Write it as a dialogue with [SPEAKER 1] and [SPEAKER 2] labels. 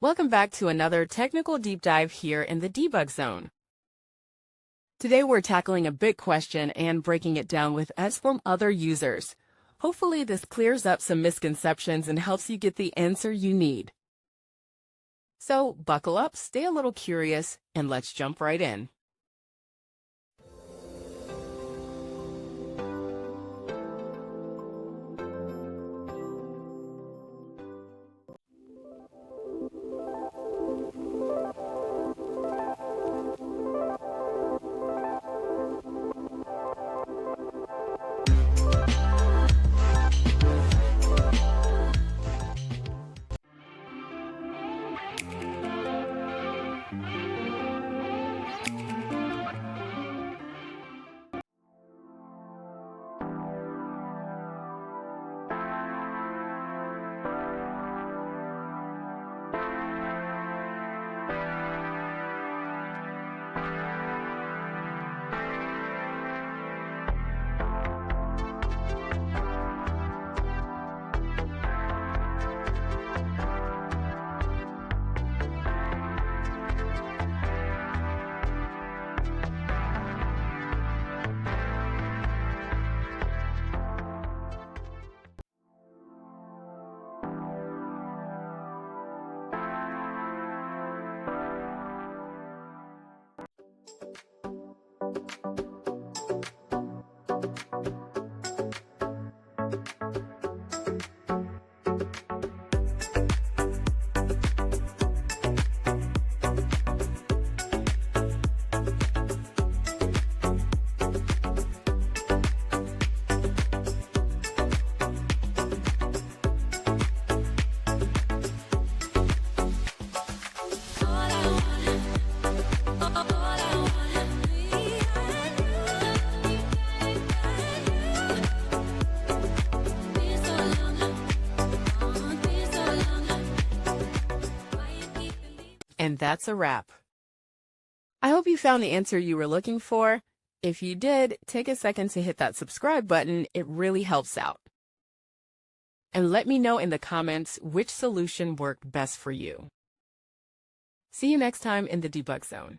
[SPEAKER 1] Welcome back to another technical deep dive here in the debug zone. Today we're tackling a big question and breaking it down with us from other users. Hopefully this clears up some misconceptions and helps you get the answer you need. So buckle up, stay a little curious, and let's jump right in. And that's a wrap. I hope you found the answer you were looking for. If you did, take a second to hit that subscribe button. It really helps out. And let me know in the comments which solution worked best for you. See you next time in the debug zone.